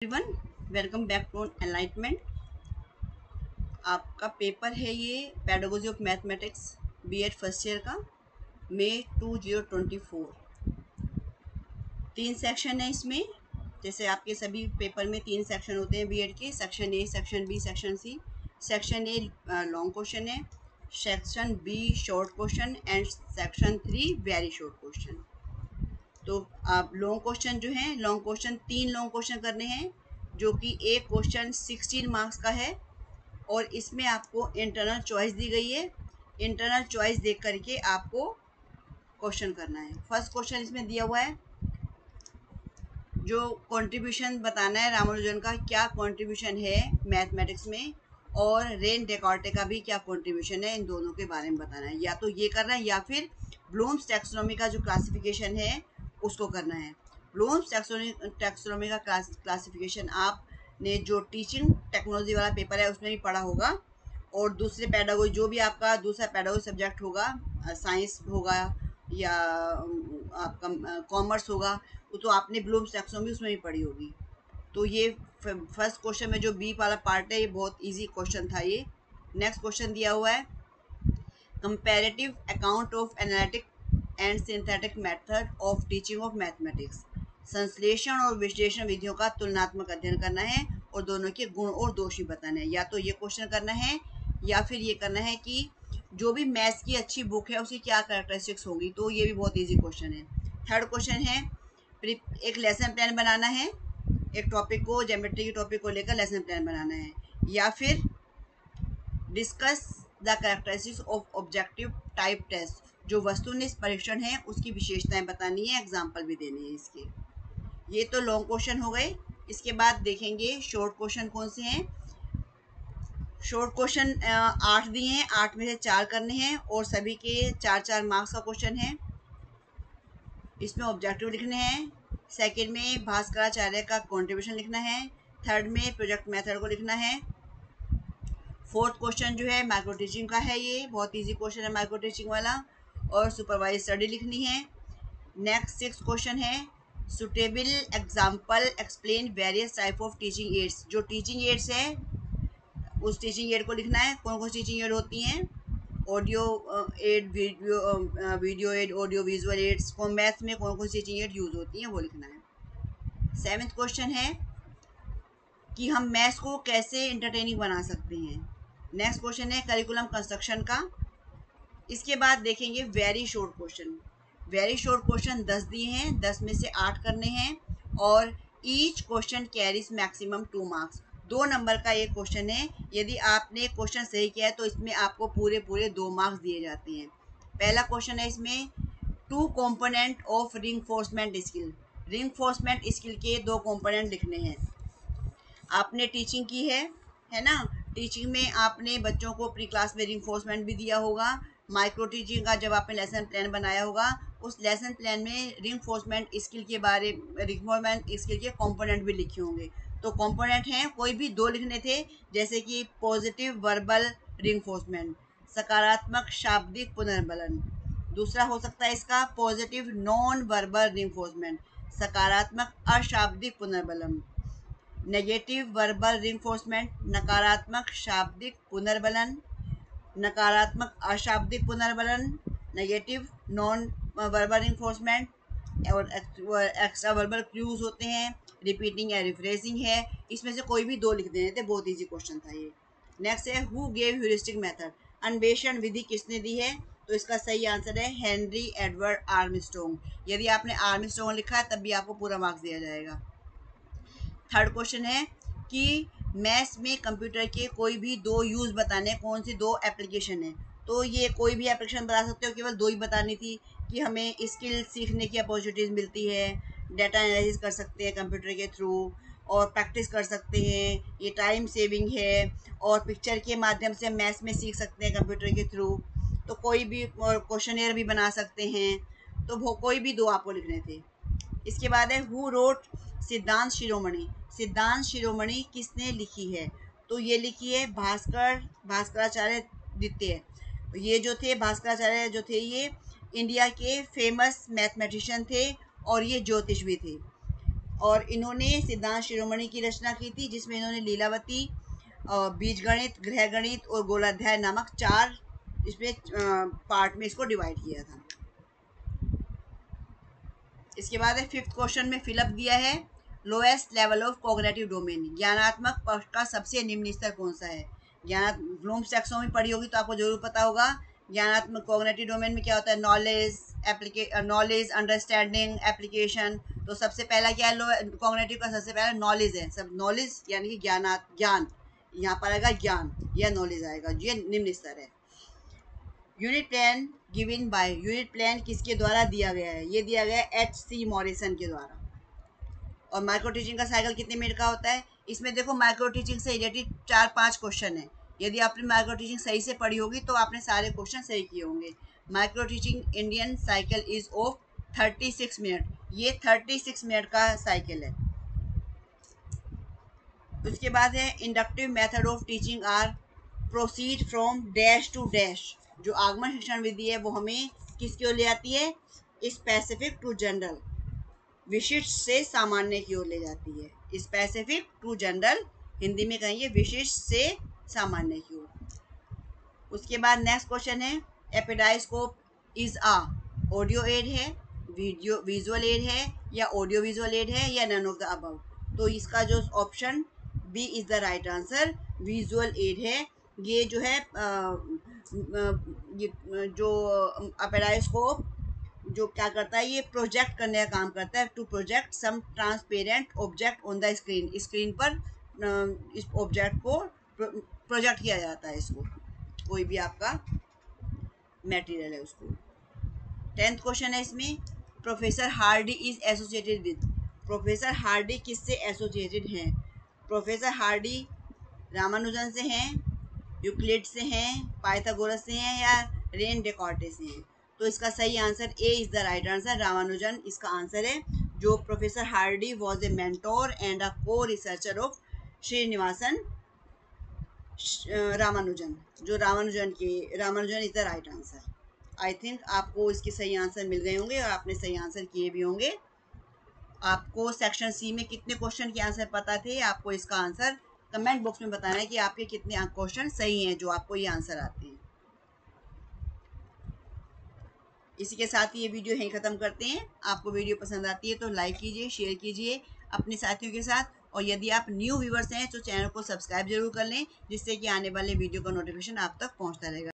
Everyone, welcome back to Enlightenment. आपका paper है ये pedagogy of mathematics BEd first year का, मई 2024। 3 सेक्शन है इसमें। जैसे आपके सभी पेपर में 3 सेक्शन होते हैं बीएड के, section A, section B, section C. Section A long question है, section B short question and section 3 very short question. तो आप लॉन्ग क्वेश्चन जो है, लॉन्ग क्वेश्चन 3 लॉन्ग क्वेश्चन करने हैं, जो कि एक क्वेश्चन 16 मार्क्स का है और इसमें आपको इंटरनल चॉइस दी गई है। इंटरनल चॉइस देख करके आपको क्वेश्चन करना है। फर्स्ट क्वेश्चन इसमें दिया हुआ है, जो कंट्रीब्यूशन बताना है रामानुजन का क्या कंट्रीब्यूशन है मैथमेटिक्स में, और रेन डेकार्टे का भी क्या कंट्रीब्यूशन है, इन दोनों के बारे में बताना है। या तो ये करना है या फिर ब्लूम्स टैक्सोनॉमी का जो क्लासिफिकेशन है उसको करना है। ब्लूम्स टैक्सोनॉमी का क्लासिफिकेशन आपने जो टीचिंग टेक्नोलॉजी वाला पेपर है उसमें भी पढ़ा होगा, और दूसरे पेडागोजी जो भी आपका दूसरा पेडागोजी सब्जेक्ट होगा, साइंस होगा या आपका कॉमर्स होगा, तो आपने ब्लूम्स टैक्सोनॉमी उसमें भी पढ़ी होगी। तो ये फर्स्ट क्वेश्चन में जो बी वाला पार्ट है ये बहुत इजी क्वेश्चन था ये। नेक्स्ट क्वेश्चन दिया हुआ है, comparative account of analytic and synthetic method of teaching of mathematics. संश्लेषण और विश्लेषण विधियों का तुलनात्मक अध्ययन करना है और दोनों के गुण और दोष भी बताने हैं। या तो ये क्वेश्चन करना है या फिर ये करना है कि जो भी मैथ्स की अच्छी बुक है उसकी क्या कैरेक्टरिस्टिक्स होगी, तो ये भी बहुत इजी क्वेश्चन है। थर्ड क्वेश्चन है, एक लेसन प्लान बनाना है, एक टॉपिक को, ज्योमेट्री के टॉपिक को लेकर लेसन प्लान बनाना है। या फिर discuss the characteristics of objective type test, जो वस्तुनिष्ठ परीक्षण है उसकी विशेषताएं बतानी है, एग्जाम्पल भी देने हैं इसके। ये तो लॉन्ग क्वेश्चन हो गए। इसके बाद देखेंगे शॉर्ट क्वेश्चन कौन से हैं। शॉर्ट क्वेश्चन 8 दिए हैं, 8 में से 4 करने हैं और सभी के 4-4 मार्क्स का क्वेश्चन है। इसमें ऑब्जेक्टिव लिखने हैं। सेकंड में भास्कराचार्य का कंट्रीब्यूशन लिखना है। थर्ड में प्रोजेक्ट मेथड को लिखना है। फोर्थ क्वेश्चन जो है माइक्रो टीचिंग का है, ये बहुत इजी क्वेश्चन है माइक्रो टीचिंग वाला, और सुपरवाइज स्टडी लिखनी है। नेक्स्ट 6 क्वेश्चन है, suitable example explain various type of teaching ads. जो टीचिंग एड्स है उस टीचिंग एड को लिखना है। कौन कौन सी टीचिंग एड होती हैं, audio aid, video aid, audio visual aids को मैथ में कौन कौन सी टीचिंग एड यूज होती हैं वो लिखना है। 7th क्वेश्चन है कि हम मैथ्स को कैसे इंटरटेनिंग बना सकते हैं। नेक्स्ट क्वेश्चन है करिकुलम कंस्ट्रक्शन का। इसके बाद देखेंगे very short question. Very short question 10 दिए हैं, 10 में से 8 करने हैं और each question carries maximum 2 marks. 2 number का ये क्वेश्चन है। यदि आपने क्वेश्चन सही किया है तो इसमें आपको पूरे पूरे 2 मार्क्स दिए जाते हैं। पहला क्वेश्चन है इसमें, 2 component of reinforcement skill. Reinforcement skill के 2 कंपोनेंट लिखने हैं। आपने टीचिंग की है ना। टीचिंग में आपने बच्चों को प्री क्लास में रिइंफोर्समेंट भी दिया होगा। माइक्रो टीचिंग का जब आपने लेसन प्लान बनाया होगा, उस लेसन प्लान में रिइंफोर्समेंट स्किल के बारे, रिइंफोर्समेंट स्किल के कंपोनेंट भी लिखे होंगे। तो कंपोनेंट हैं, कोई भी 2 लिखने थे, जैसे कि पॉजिटिव वर्बल रिइंफोर्समेंट, सकारात्मक शाब्दिक पुनर्बलन। दूसरा हो सकता है इसका पॉजिटिव नॉन वर्बल रिइंफोर्समेंट, सकारात्मक अशाब्दिक पुनर्बलन। नेगेटिव वर्बल रिइंफोर्समेंट, नकारात्मक शाब्दिक पुनर्बलन, नकारात्मक अशाब्दिक पुनर्बलन, नेगेटिव नॉन वर्बल रिइंफोर्समेंट, और एक्स्ट्रा वर्बल क्यूज होते हैं, रिपीटिंग या रिफ्रेजिंग है। इसमें से कोई भी 2 लिख देने थे, बहुत इजी क्वेश्चन था ये। नेक्स्ट है हु गेव ह्यूरिस्टिक मेथड। अन्वेषण विधि किसने दी है, तो इसका सही आंसर है हेनरी एडवर्ड आर्मस्ट्रॉन्ग। यदि आपने आर्मस्ट्रॉन्ग लिखा है तब भी आपको पूरा मार्क्स दिया जाएगा। थर्ड क्वेश्चन है कि मैथ्स में कंप्यूटर के कोई भी 2 यूज बताने, कौन सी 2 एप्लीकेशन है। तो ये कोई भी एप्लीकेशन बता सकते हो, केवल 2 ही बतानी थी कि हमें स्किल सीखने की अपॉर्चुनिटीज मिलती है, डाटा एनालिसिस कर सकते हैं कंप्यूटर के थ्रू, और प्रैक्टिस कर सकते हैं, ये टाइम सेविंग है, और पिक्चर के माध्यम से मैथ्स में सीख सकते हैं कंप्यूटर के थ्रू। तो कोई भी क्वेश्चनियर भी बना सकते हैं। तो कोई भी 2 आपको लिखने थे। इसके बाद है हु रोट सिद्धांत शिरोमणि। सिद्धांत शिरोमणि किसने लिखी है, तो ये लिखी है भास्कराचार्य द्वितीय। ये जो थे भास्कराचार्य जो थे ये इंडिया के फेमस मैथमेटिशियन थे और ये ज्योतिष भी थे। और इन्होंने सिद्धांत शिरोमणि की रचना की थी, जिसमें इन्होंने लीलावती, बीजगणित, ग्रहगणित और गोलाध्याय नामक 4 इसमें पार्ट में इसको डिवाइड किया था। इसके बाद है 5th क्वेश्चन में फिलअप दिया है, lowest level of cognitive domain, ज्ञानात्मक पक्ष का सबसे निम्न स्तर कौन सा है। ब्लूम्स टैक्सोनॉमी पढ़ी होगी तो आपको जरूर पता होगा। ज्ञानात्मक कॉग्निटिव डोमेन में क्या होता है, नॉलेज, अंडरस्टैंडिंग, एप्लीकेशन। तो सबसे पहला क्या है, कॉग्निटिव का सबसे पहला नॉलेज है। सब नॉलेज यानी कि ज्ञान, यहाँ पर आएगा ज्ञान, यह नॉलेज आएगा, ये निम्न स्तर है। Unit plan given by, unit plan किसके द्वारा दिया गया है, ये दिया गया है H.C. मॉरिसन के द्वारा। और माइक्रो टीचिंग का साइकिल कितने मिनट का होता है। इसमें देखो माइक्रो टीचिंग से रिलेटेड 4-5 क्वेश्चन है। यदि आपने माइक्रो टीचिंग सही से पढ़ी होगी तो आपने सारे क्वेश्चन सही किए होंगे। Micro teaching Indian cycle is of 36 minute, ये 36 मिनट का साइकिल है। उसके बाद है inductive method of teaching are proceed from dash to dash. जो आगमन शिक्षण विधि है वो हमें किसकी ओर ले आती है, स्पेसिफिक टू जनरल, विशिष्ट से सामान्य की ओर ले जाती है। स्पेसिफिक टू जनरल, हिंदी में कहेंगे विशिष्ट से सामान्य की ओर। उसके बाद नेक्स्ट क्वेश्चन है, एपिडाइस्कोप इज अ ऑडियो एड है, वीडियो विजुअल एड है, या ऑडियो विजुअल एड है, या नन ऑफ द अबव। तो इसका जो option B is the right answer, visual aid है। ये जो है जो एपिडाइस्कोप जो क्या करता है, ये प्रोजेक्ट करने का काम करता है, to project some transparent object on the screen. Screen पर इस ऑब्जेक्ट को प्रोजेक्ट किया जाता है, इसको कोई भी आपका मटेरियल है उसको। 10th क्वेश्चन है इसमें, professor Hardy is associated with, professor Hardy किससे एसोसिएटेड हैं। प्रोफेसर हार्डी रामानुजन से हैं, यूक्लिड से हैं, पाइथागोरस से हैं, या रेन डेकार्टे से हैं। तो इसका सही answer A is the right answer, Ramanujan इसका आंसर है। जो professor Hardy was a mentor and अ को रिसर्चर ऑफ श्रीनिवासन रामानुजन, जो Ramanujan is the right answer. I think आपको इसके सही आंसर मिल गए होंगे और आपने सही आंसर किए भी होंगे। आपको सेक्शन सी में कितने क्वेश्चन के आंसर पता थे, आपको इसका आंसर कमेंट बॉक्स में बताना है कि आपके कितने क्वेश्चन सही हैं जो आपको ये आंसर आते हैं। इसी के साथ ही ये वीडियो यहीं ख़त्म करते हैं। आपको वीडियो पसंद आती है तो लाइक कीजिए, शेयर कीजिए अपने साथियों के साथ, और यदि आप न्यू व्यूवर्स हैं तो चैनल को सब्सक्राइब जरूर कर लें, जिससे कि आने वाले वीडियो का नोटिफिकेशन आप तक पहुंचता रहेगा।